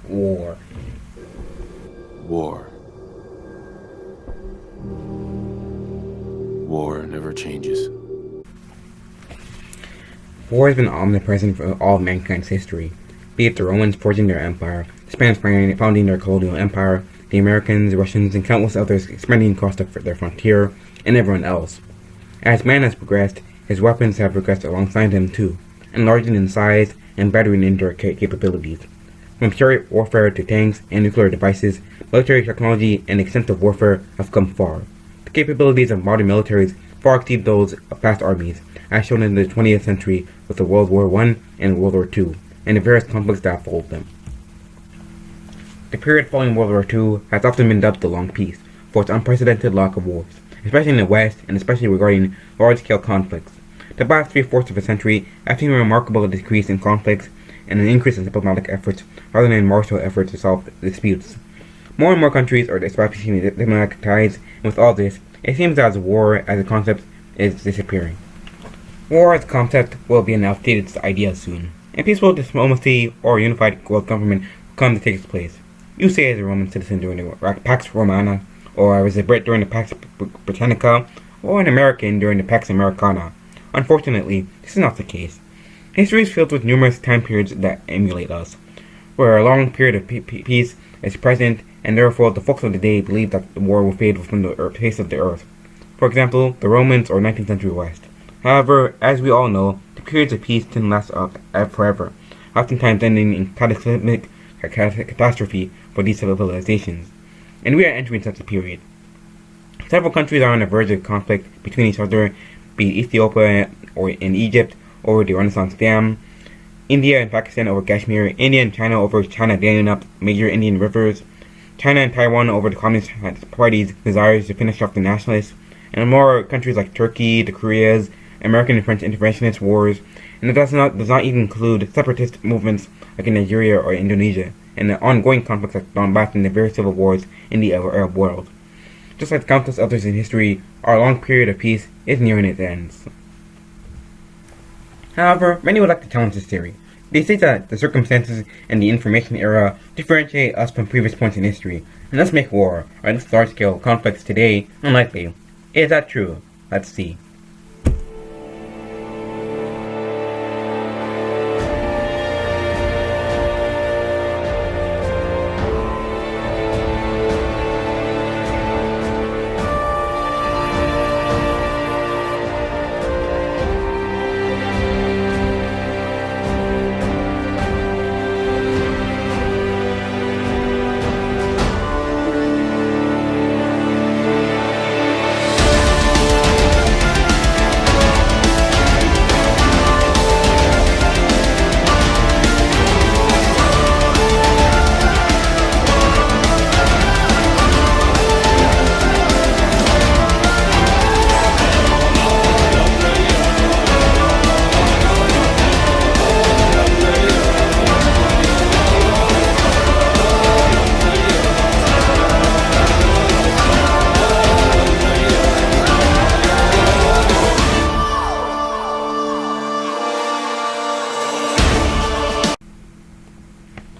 War. War. War never changes. War has been omnipresent for all of mankind's history, be it the Romans forging their empire, the Spanish founding their colonial empire, the Americans, Russians, and countless others expanding across their frontier, and everyone else. As man has progressed, his weapons have progressed alongside him too, enlarging in size and bettering in their capabilities. From chariot warfare to tanks and nuclear devices, military technology and extensive warfare have come far. The capabilities of modern militaries far exceed those of past armies, as shown in the 20th century with the World War I and World War II, and the various conflicts that followed them. The period following World War II has often been dubbed the Long Peace for its unprecedented lack of wars, especially in the West and especially regarding large-scale conflicts. The past 3/4 of a century have seen a remarkable decrease in conflicts and an increase in diplomatic efforts rather than martial efforts to solve disputes. More and more countries are establishing diplomatic ties, and with all this, it seems as war as a concept is disappearing. War as a concept will be an outdated idea soon, and peaceful diplomacy or unified world government will come to take its place. You say as a Roman citizen during the Pax Romana, or as a Brit during the Pax Brittanica, or an American during the Pax Americana. Unfortunately, this is not the case. History is filled with numerous time periods that emulate us, where a long period of peace is present, and therefore the folks of the day believe that the war will fade from the face of the earth. For example, the Romans or 19th century West. However, as we all know, the periods of peace didn't last forever, oftentimes ending in cataclysmic catastrophe for these civilizations. And we are entering such a period. Several countries are on the verge of conflict between each other, be it Ethiopia or in Egypt over the Renaissance Dam, India and Pakistan over Kashmir, India and China over China dams up major Indian rivers, China and Taiwan over the Communist Party's desires to finish off the nationalists, and more countries like Turkey, the Koreas, American and French interventionist wars, and it does not even include separatist movements like in Nigeria or Indonesia, and the ongoing conflicts like Donbass and the various civil wars in the Arab world. Just like countless others in history, our long period of peace is nearing its ends. However, many would like to challenge this theory. They say that the circumstances and the information era differentiate us from previous points in history, and thus make war, or at least large-scale conflicts today, unlikely. Is that true? Let's see.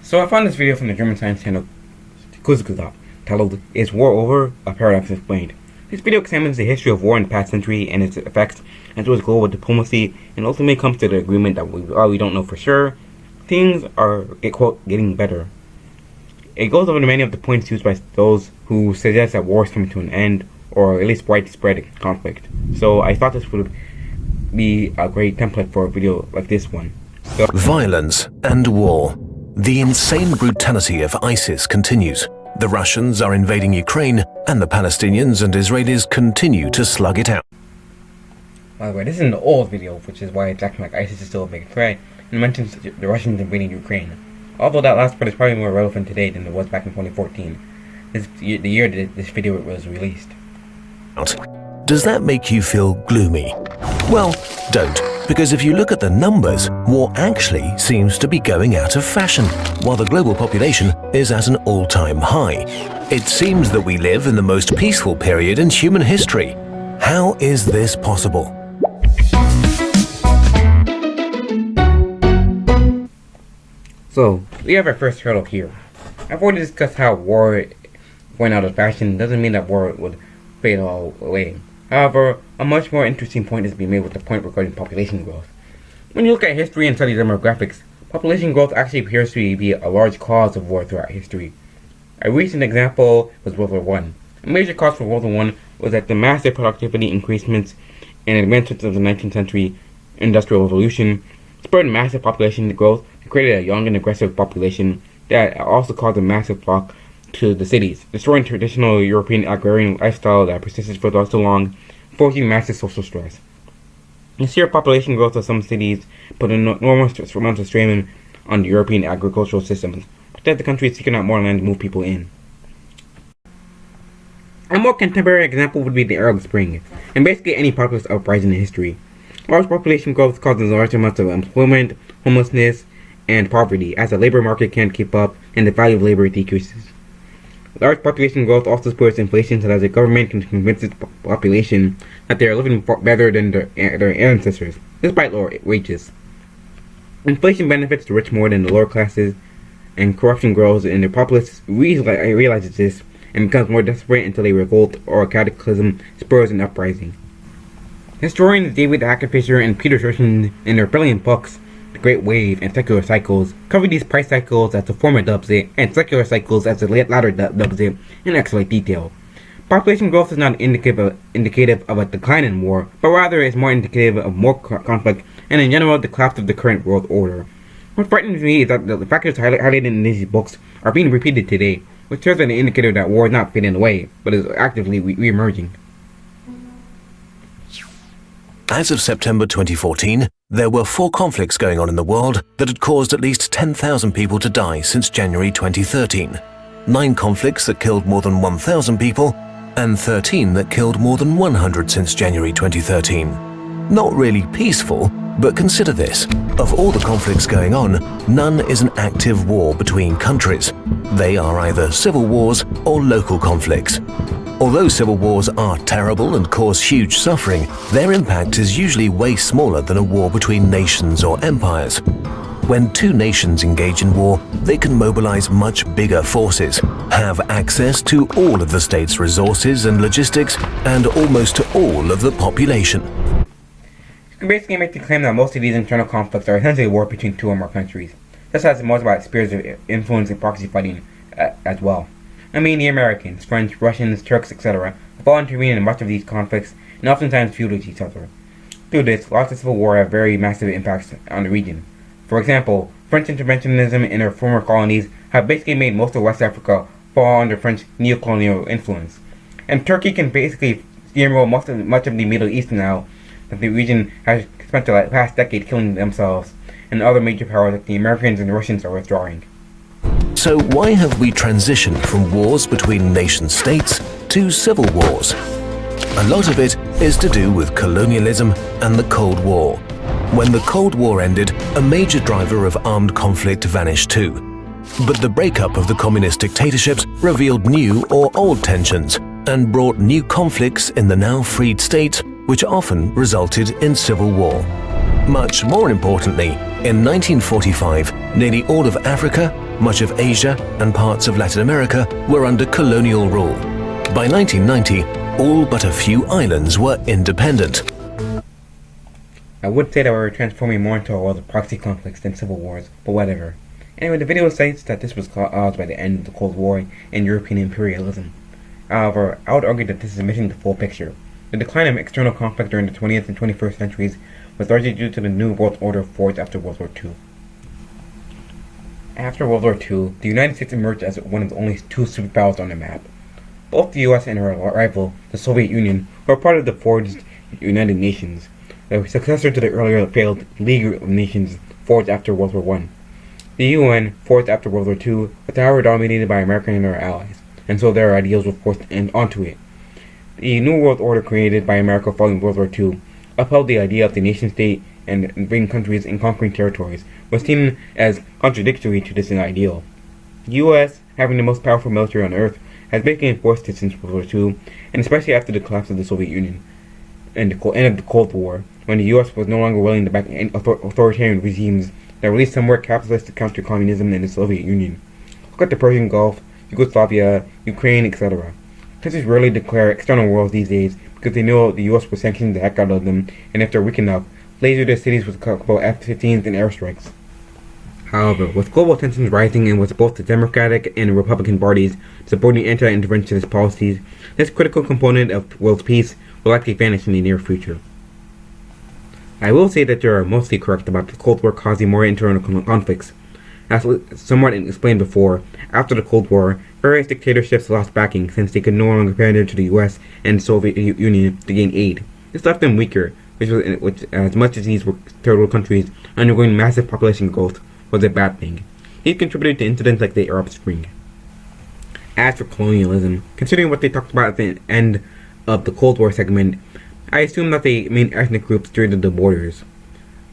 So I found this video from the German science channel Kurzgezat, titled "Is War Over? A Paradox Explained." This video examines the history of war in the past century and its effects, as well as global diplomacy, and ultimately comes to the agreement that while we don't know for sure, things are, quote, getting better. It goes over many of the points used by those who suggest that war is coming to an end, or at least widespread conflict. So I thought this would be a great template for a video like this one. So, violence and war. The insane brutality of ISIS continues. The Russians are invading Ukraine, and the Palestinians and Israelis continue to slug it out. By the way, this is an old video, which is why it's acting like ISIS is still a big threat, and mentions the Russians invading Ukraine. Although that last part is probably more relevant today than it was back in 2014, the year that this video was released. Does that make you feel gloomy? Well, don't, because if you look at the numbers, war actually seems to be going out of fashion, while the global population is at an all-time high. It seems that we live in the most peaceful period in human history. How is this possible? So, we have our first hurdle here. I've already discussed how war going out of fashion doesn't mean that war would fade all away. However, a much more interesting point is being made with the point regarding population growth. When you look at history and study demographics, population growth actually appears to be a large cause of war throughout history. A recent example was World War I. A major cause for World War I was that the massive productivity increasements and advancements of the 19th century Industrial Revolution spurred massive population growth and created a young and aggressive population that also caused a massive flock to the cities, destroying traditional European agrarian lifestyle that persisted for so long, forcing massive social stress. The sheer population growth of some cities put enormous amounts of strain on the European agricultural systems, which led the country seeking out more land to move people in. A more contemporary example would be the Arab Spring, and basically any populist uprising in history. Large population growth causes large amounts of employment, homelessness, and poverty, as the labor market can't keep up and the value of labor decreases. Large population growth also spurs inflation so that the government can convince its population that they are living better than their ancestors, despite lower wages. Inflation benefits the rich more than the lower classes, and corruption grows, and the populace realizes this and becomes more desperate until a revolt or a cataclysm spurs an uprising. Historians David Hackett-Fisher and Peter Shorten in their brilliant books, The Great Wave and Secular Cycles, cover these price cycles as the former dubs it, and secular cycles as the latter dubs it, in excellent detail. Population growth is not indicative of a decline in war, but rather is more indicative of more conflict and in general the collapse of the current world order. What frightens me is that the factors highlighted in these books are being repeated today, which serves as an indicator that war is not fading away, but is actively re-emerging. As of September 2014, there were 4 conflicts going on in the world that had caused at least 10,000 people to die since January 2013, 9 conflicts that killed more than 1,000 people, and 13 that killed more than 100 since January 2013. Not really peaceful, but consider this. Of all the conflicts going on, none is an active war between countries. They are either civil wars or local conflicts. Although civil wars are terrible and cause huge suffering, their impact is usually way smaller than a war between nations or empires. When 2 nations engage in war, they can mobilize much bigger forces, have access to all of the state's resources and logistics, and almost to all of the population. You can basically make the claim that most of these internal conflicts are essentially a war between 2 or more countries. This has most about spheres of influence and proxy fighting as well. I mean, the Americans, French, Russians, Turks, etc. have all intervened in much of these conflicts and oftentimes feud with each other. Through this, lots of civil war have very massive impacts on the region. For example, French interventionism in their former colonies have basically made most of West Africa fall under French neocolonial influence. And Turkey can basically steamroll much of the Middle East now that the region has spent the past decade killing themselves, and other major powers like the Americans and the Russians are withdrawing. So why have we transitioned from wars between nation-states to civil wars? A lot of it is to do with colonialism and the Cold War. When the Cold War ended, a major driver of armed conflict vanished too. But the breakup of the communist dictatorships revealed new or old tensions and brought new conflicts in the now freed states, which often resulted in civil war. Much more importantly, in 1945, nearly all of Africa, much of Asia, and parts of Latin America were under colonial rule. By 1990, all but a few islands were independent. I would say that we were transforming more into a world of proxy conflicts than civil wars, but whatever. Anyway, the video states that this was caused by the end of the Cold War and European imperialism. However, I would argue that this is missing the full picture. The decline of external conflict during the 20th and 21st centuries was largely due to the New World Order forged after World War II. After World War II, the United States emerged as one of the only 2 superpowers on the map. Both the US and her rival, the Soviet Union, were part of the forged United Nations, the successor to the earlier failed League of Nations forged after World War I. The UN, forged after World War II, was however dominated by America and her allies, and so their ideals were forced onto it. The New World Order created by America following World War II upheld the idea of the nation-state and invading countries and conquering territories, was seen as contradictory to this ideal. The U.S., having the most powerful military on Earth, has basically enforced it since World War II, and especially after the collapse of the Soviet Union and the end of the Cold War, when the U.S. was no longer willing to back authoritarian regimes that released somewhere capitalist to counter communism in the Soviet Union. Look at the Persian Gulf, Yugoslavia, Ukraine, etc. Countries rarely declare external wars these days because they know the US will sanction the heck out of them, and if they're weak enough, laser their cities with a couple F-15s and airstrikes. However, with global tensions rising and with both the Democratic and Republican parties supporting anti-interventionist policies, this critical component of world peace will likely vanish in the near future. I will say that they are mostly correct about the Cold War causing more internal conflicts. As somewhat explained before, after the Cold War, various dictatorships lost backing since they could no longer pander to the US and the Soviet Union to gain aid. This left them weaker, which as much as these were third world countries undergoing massive population growth, was a bad thing. These contributed to incidents like the Arab Spring. As for colonialism, considering what they talked about at the end of the Cold War segment, I assume that the main ethnic groups dreaded the borders.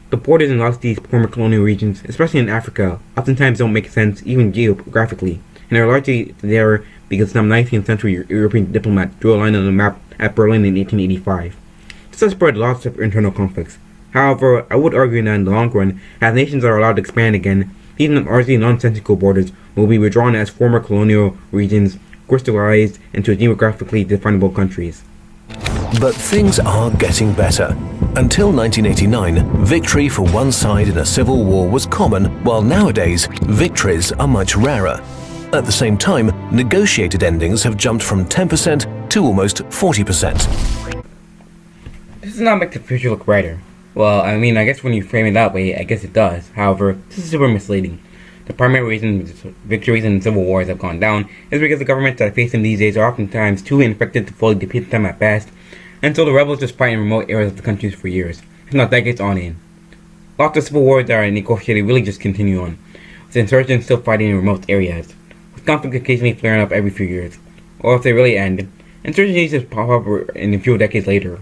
The borders in lots of these former colonial regions, especially in Africa, oftentimes don't make sense even geographically, and are largely there because some 19th century European diplomat drew a line on the map at Berlin in 1885. This has spread lots of internal conflicts. However, I would argue that in the long run, as nations are allowed to expand again, these largely nonsensical borders will be withdrawn as former colonial regions crystallized into geographically definable countries. But things are getting better. Until 1989, victory for one side in a civil war was common, while nowadays, victories are much rarer. At the same time, negotiated endings have jumped from 10% to almost 40%. This does not make the future look brighter. Well, I mean, I guess when you frame it that way, I guess it does. However, this is super misleading. The primary reason victories in civil wars have gone down is because the governments that face them these days are oftentimes too infected to fully defeat them at best, and so the rebels just fight in remote areas of the countries for years, if not decades on end. Lots of civil wars that are negotiated really just continue on, with insurgents still fighting in remote areas, with conflict occasionally flaring up every few years, or if they really end, insurgencies just pop up in a few decades later.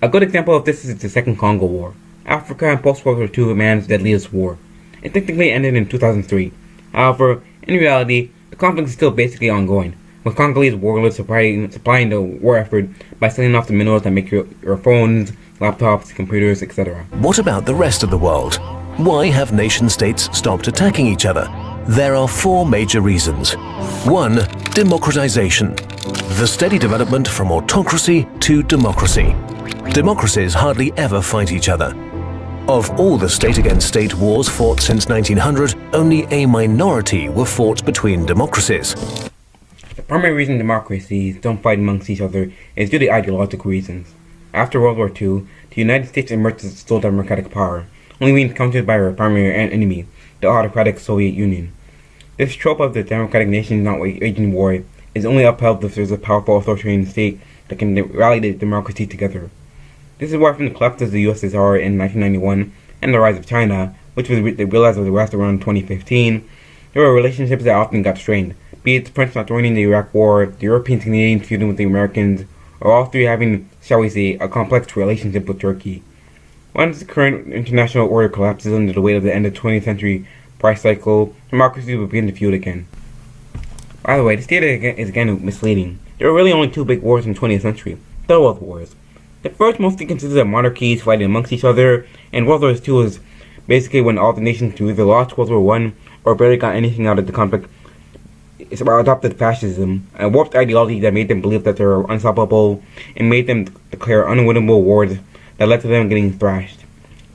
A good example of this is the Second Congo War, Africa and post-World War II man's deadliest war. It technically ended in 2003. However, in reality, the conflict is still basically ongoing, with Congolese warlords supplying the war effort by selling off the minerals that make your phones, laptops, computers, etc. What about the rest of the world? Why have nation-states stopped attacking each other? There are four major reasons. 1. Democratization. The steady development from autocracy to democracy. Democracies hardly ever fight each other. Of all the state-against-state wars fought since 1900, only a minority were fought between democracies. The primary reason democracies don't fight amongst each other is due to ideological reasons. After World War II, the United States emerged as sole democratic power, only being countered by our primary enemy, the autocratic Soviet Union. This trope of the democratic nation not waging war is only upheld if there's a powerful authoritarian state that can rally the democracy together. This is why from the collapse of the USSR in 1991 and the rise of China, which was realized of the West around 2015, there were relationships that often got strained, be it the French not joining the Iraq War, the Europeans and Canadians feuding with the Americans, or all three having, shall we say, a complex relationship with Turkey. Once the current international order collapses under the weight of the end of the 20th century price cycle, democracy will begin to feud again. By the way, this data is again misleading. There were really only two big wars in the 20th century, Third World Wars. The first mostly consisted of monarchies fighting amongst each other, and World War II was basically when all the nations who either lost World War I or barely got anything out of the conflict adopted fascism, a warped ideology that made them believe that they were unstoppable and made them declare unwinnable wars that led to them getting thrashed.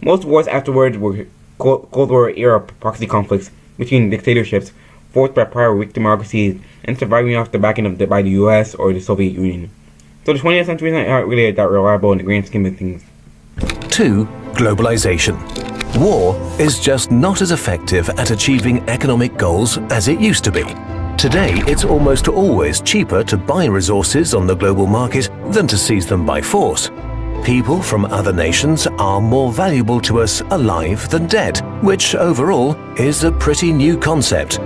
Most wars afterwards were Cold War era proxy conflicts between dictatorships forged by prior weak democracies and surviving off the backing by the US or the Soviet Union. So the 20th century is not really that reliable in the grand scheme of things. 2. Globalization. War is just not as effective at achieving economic goals as it used to be. Today, it's almost always cheaper to buy resources on the global market than to seize them by force. People from other nations are more valuable to us alive than dead, which overall is a pretty new concept.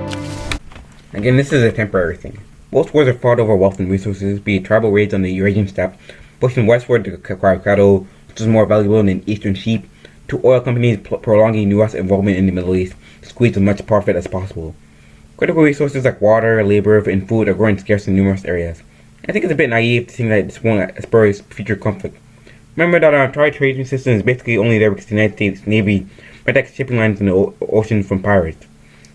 Again, this is a temporary thing. Most wars are fought over wealth and resources, be it tribal raids on the Eurasian steppe, pushing westward to acquire cattle, which is more valuable than eastern sheep, to oil companies prolonging U.S. involvement in the Middle East to squeeze as much profit as possible. Critical resources like water, labor, and food are growing scarce in numerous areas. I think it's a bit naive to think that this won't spur future conflict. Remember that our tri-trading system is basically only there because the United States Navy protects shipping lines in the ocean from pirates.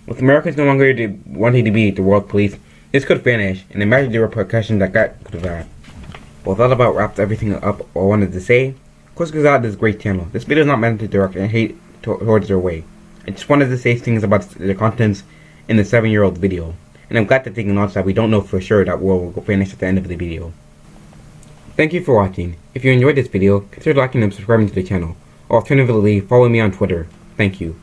With Americans no longer wanting to be the world police, this could vanish, and imagine the repercussions that could have had. Well, that about wraps everything up I wanted to say. Kurzgezat is a great channel. This video is not meant to direct any hate towards their way. I just wanted to say things about the contents in the 7-year-old video, and I'm glad to take notes that we don't know for sure that will vanish at the end of the video. Thank you for watching. If you enjoyed this video, consider liking and subscribing to the channel, or alternatively, follow me on Twitter. Thank you.